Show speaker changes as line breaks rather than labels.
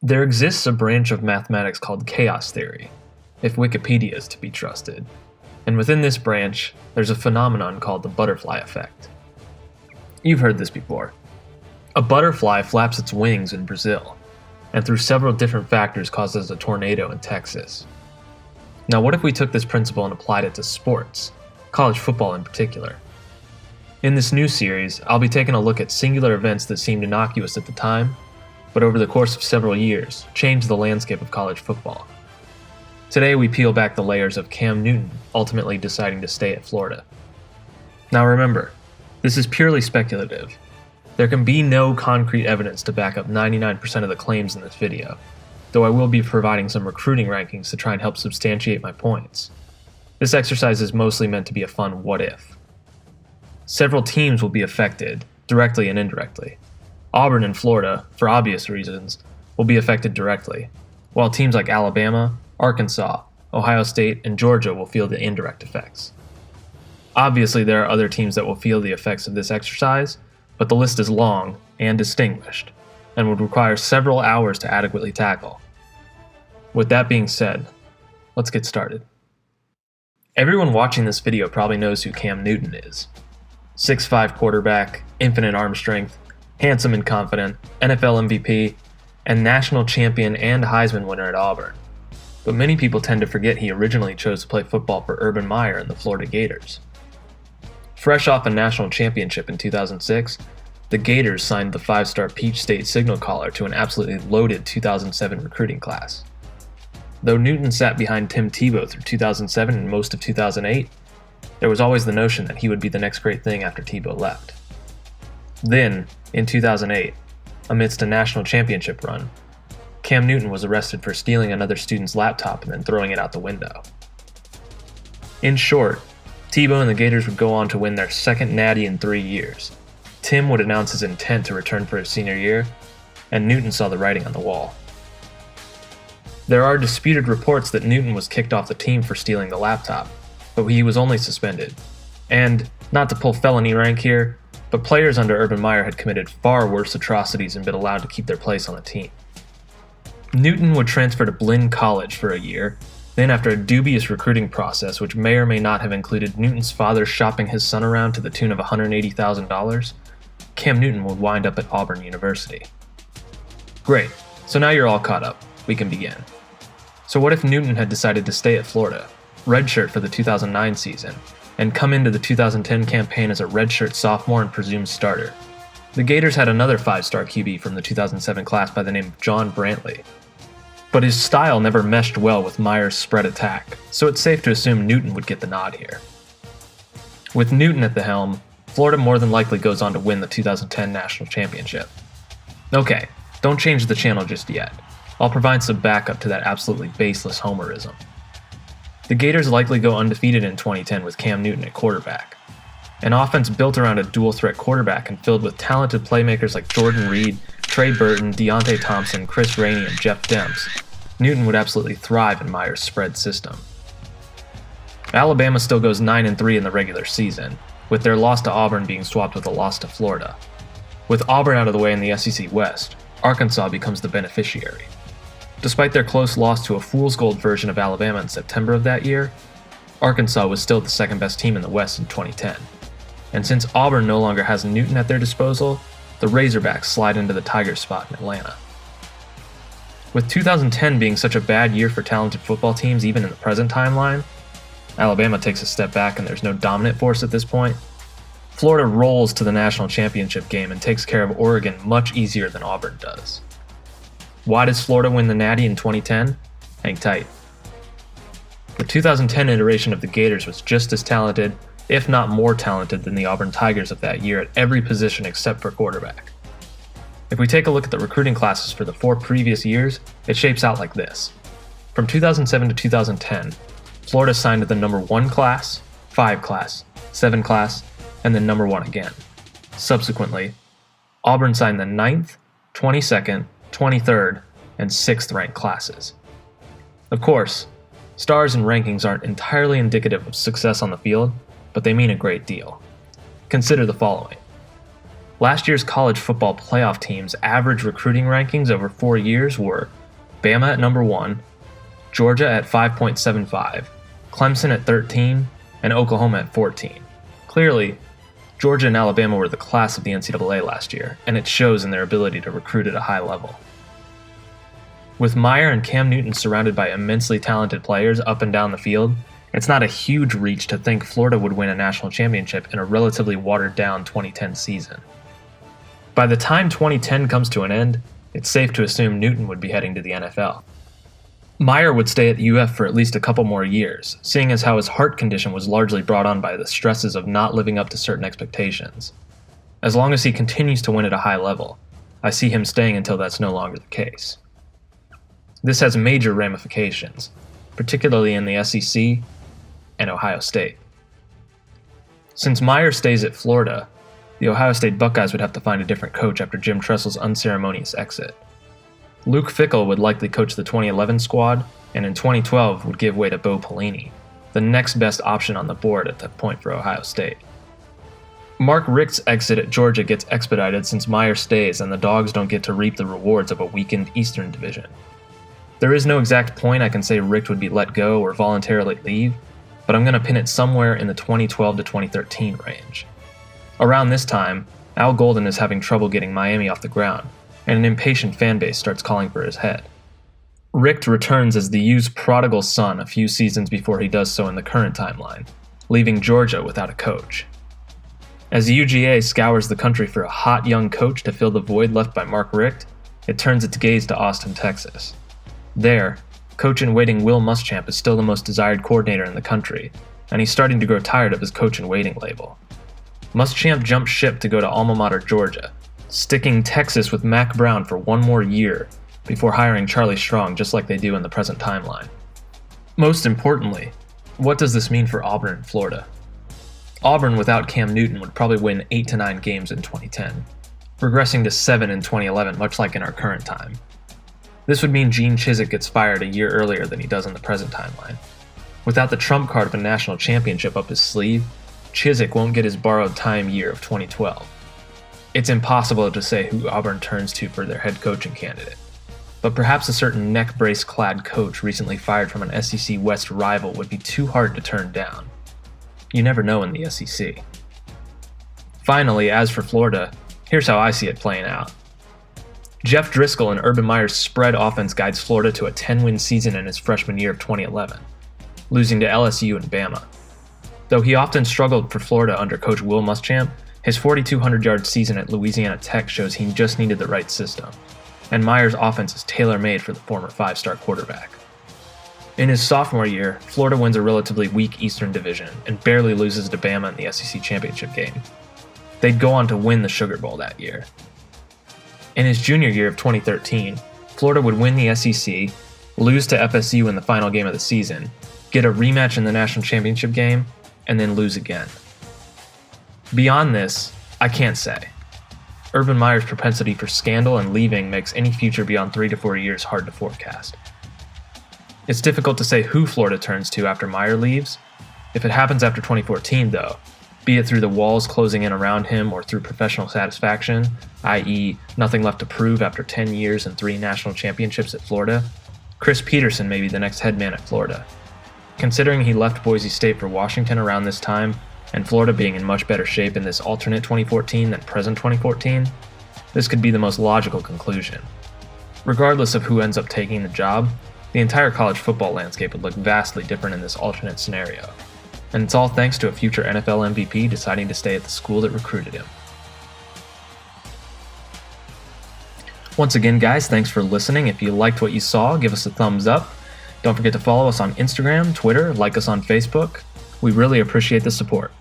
There exists a branch of mathematics called chaos theory, if Wikipedia is to be trusted, and within this branch, there's a phenomenon called the butterfly effect. You've heard this before. A butterfly flaps its wings in Brazil, and through several different factors causes a tornado in Texas. Now what if we took this principle and applied it to sports, college football in particular? In this new series, I'll be taking a look at singular events that seemed innocuous at the time, but over the course of several years, changed the landscape of college football. Today we peel back the layers of Cam Newton ultimately deciding to stay at Florida. Now remember, this is purely speculative. There can be no concrete evidence to back up 99% of the claims in this video, though I will be providing some recruiting rankings to try and help substantiate my points. This exercise is mostly meant to be a fun what if. Several teams will be affected, directly and indirectly. Auburn and Florida, for obvious reasons, will be affected directly, while teams like Alabama, Arkansas, Ohio State, and Georgia will feel the indirect effects. Obviously, there are other teams that will feel the effects of this exercise, but the list is long and distinguished, and would require several hours to adequately tackle. With that being said, let's get started. Everyone watching this video probably knows who Cam Newton is. 6'5" quarterback, infinite arm strength, handsome and confident, NFL MVP, and national champion and Heisman winner at Auburn. But many people tend to forget he originally chose to play football for Urban Meyer and the Florida Gators. Fresh off a national championship in 2006, the Gators signed the 5-star Peach State signal caller to an absolutely loaded 2007 recruiting class. Though Newton sat behind Tim Tebow through 2007 and most of 2008, there was always the notion that he would be the next great thing after Tebow left. Then, in 2008, amidst a national championship run, Cam Newton was arrested for stealing another student's laptop and then throwing it out the window. In short, Tebow and the Gators would go on to win their second natty in 3 years. Tim would announce his intent to return for his senior year, and Newton saw the writing on the wall. There are disputed reports that Newton was kicked off the team for stealing the laptop, but he was only suspended. And, not to pull felony rank here, but players under Urban Meyer had committed far worse atrocities and been allowed to keep their place on the team. Newton would transfer to Blinn College for a year, then after a dubious recruiting process which may or may not have included Newton's father shopping his son around to the tune of $180,000, Cam Newton would wind up at Auburn University. Great, so now you're all caught up. We can begin. So what if Newton had decided to stay at Florida, redshirt for the 2009 season, and come into the 2010 campaign as a redshirt sophomore and presumed starter? The Gators had another 5-star QB from the 2007 class by the name of John Brantley. But his style never meshed well with Meyer's spread attack, so it's safe to assume Newton would get the nod here. With Newton at the helm, Florida more than likely goes on to win the 2010 National Championship. Okay, don't change the channel just yet. I'll provide some backup to that absolutely baseless homerism. The Gators likely go undefeated in 2010 with Cam Newton at quarterback. An offense built around a dual-threat quarterback and filled with talented playmakers like Jordan Reed, Trey Burton, Deontay Thompson, Chris Rainey, and Jeff Demps, Newton would absolutely thrive in Meyer's spread system. Alabama still goes 9-3 in the regular season, with their loss to Auburn being swapped with a loss to Florida. With Auburn out of the way in the SEC West, Arkansas becomes the beneficiary. Despite their close loss to a fool's gold version of Alabama in September of that year, Arkansas was still the second best team in the West in 2010. And since Auburn no longer has Newton at their disposal, the Razorbacks slide into the Tigers spot in Atlanta. With 2010 being such a bad year for talented football teams even in the present timeline, Alabama takes a step back and there's no dominant force at this point, Florida rolls to the national championship game and takes care of Oregon much easier than Auburn does. Why does Florida win the Natty in 2010? Hang tight. The 2010 iteration of the Gators was just as talented, if not more talented than the Auburn Tigers of that year at every position except for quarterback. If we take a look at the recruiting classes for the 4 previous years, it shapes out like this. From 2007 to 2010, Florida signed the number 1 class, 5 class, 7 class, and then number 1 again. Subsequently, Auburn signed the 9th, 22nd, 23rd, and 6th ranked classes. Of course, stars and rankings aren't entirely indicative of success on the field, but they mean a great deal. Consider the following. Last year's college football playoff teams' average recruiting rankings over 4 years were Bama at number 1, Georgia at 5.75, Clemson at 13, and Oklahoma at 14. Clearly, Georgia and Alabama were the class of the NCAA last year, and it shows in their ability to recruit at a high level. With Meyer and Cam Newton surrounded by immensely talented players up and down the field, it's not a huge reach to think Florida would win a national championship in a relatively watered-down 2010 season. By the time 2010 comes to an end, it's safe to assume Newton would be heading to the NFL. Meyer would stay at UF for at least a couple more years, seeing as how his heart condition was largely brought on by the stresses of not living up to certain expectations. As long as he continues to win at a high level, I see him staying until that's no longer the case. This has major ramifications, particularly in the SEC and Ohio State. Since Meyer stays at Florida, the Ohio State Buckeyes would have to find a different coach after Jim Tressel's unceremonious exit. Luke Fickell would likely coach the 2011 squad, and in 2012 would give way to Bo Pelini, the next best option on the board at that point for Ohio State. Mark Richt's exit at Georgia gets expedited since Meyer stays and the Dogs don't get to reap the rewards of a weakened Eastern Division. There is no exact point I can say Richt would be let go or voluntarily leave, but I'm going to pin it somewhere in the 2012 to 2013 range. Around this time, Al Golden is having trouble getting Miami off the ground, and an impatient fanbase starts calling for his head. Richt returns as the U's prodigal son a few seasons before he does so in the current timeline, leaving Georgia without a coach. As the UGA scours the country for a hot young coach to fill the void left by Mark Richt, it turns its gaze to Austin, Texas. There, coach-in-waiting Will Muschamp is still the most desired coordinator in the country, and he's starting to grow tired of his coach-in-waiting label. Muschamp jumped ship to go to alma mater Georgia, sticking Texas with Mack Brown for one more year before hiring Charlie Strong just like they do in the present timeline. Most importantly, what does this mean for Auburn and Florida? Auburn without Cam Newton would probably win 8 to 9 games in 2010, regressing to 7 in 2011 much like in our current time. This would mean Gene Chizik gets fired a year earlier than he does in the present timeline. Without the trump card of a national championship up his sleeve, Chizik won't get his borrowed time year of 2012. It's impossible to say who Auburn turns to for their head coaching candidate, but perhaps a certain neck brace-clad coach recently fired from an SEC West rival would be too hard to turn down. You never know in the SEC. Finally, as for Florida, here's how I see it playing out. Jeff Driscoll and Urban Meyer's spread offense guides Florida to a 10-win season in his freshman year of 2011, losing to LSU and Bama. Though he often struggled for Florida under coach Will Muschamp, his 4,200-yard season at Louisiana Tech shows he just needed the right system, and Meyer's offense is tailor-made for the former 5-star quarterback. In his sophomore year, Florida wins a relatively weak Eastern Division and barely loses to Bama in the SEC championship game. They'd go on to win the Sugar Bowl that year. In his junior year of 2013, Florida would win the SEC, lose to FSU in the final game of the season, get a rematch in the national championship game, and then lose again. Beyond this, I can't say. Urban Meyer's propensity for scandal and leaving makes any future beyond 3 to 4 years hard to forecast. It's difficult to say who Florida turns to after Meyer leaves. If it happens after 2014, though, be it through the walls closing in around him or through professional satisfaction, i.e. nothing left to prove after 10 years and 3 national championships at Florida, Chris Petersen may be the next head man at Florida. Considering he left Boise State for Washington around this time, and Florida being in much better shape in this alternate 2014 than present 2014, this could be the most logical conclusion. Regardless of who ends up taking the job, the entire college football landscape would look vastly different in this alternate scenario, and it's all thanks to a future NFL MVP deciding to stay at the school that recruited him. Once again, guys, thanks for listening. If you liked what you saw, give us a thumbs up. Don't forget to follow us on Instagram, Twitter, like us on Facebook. We really appreciate the support.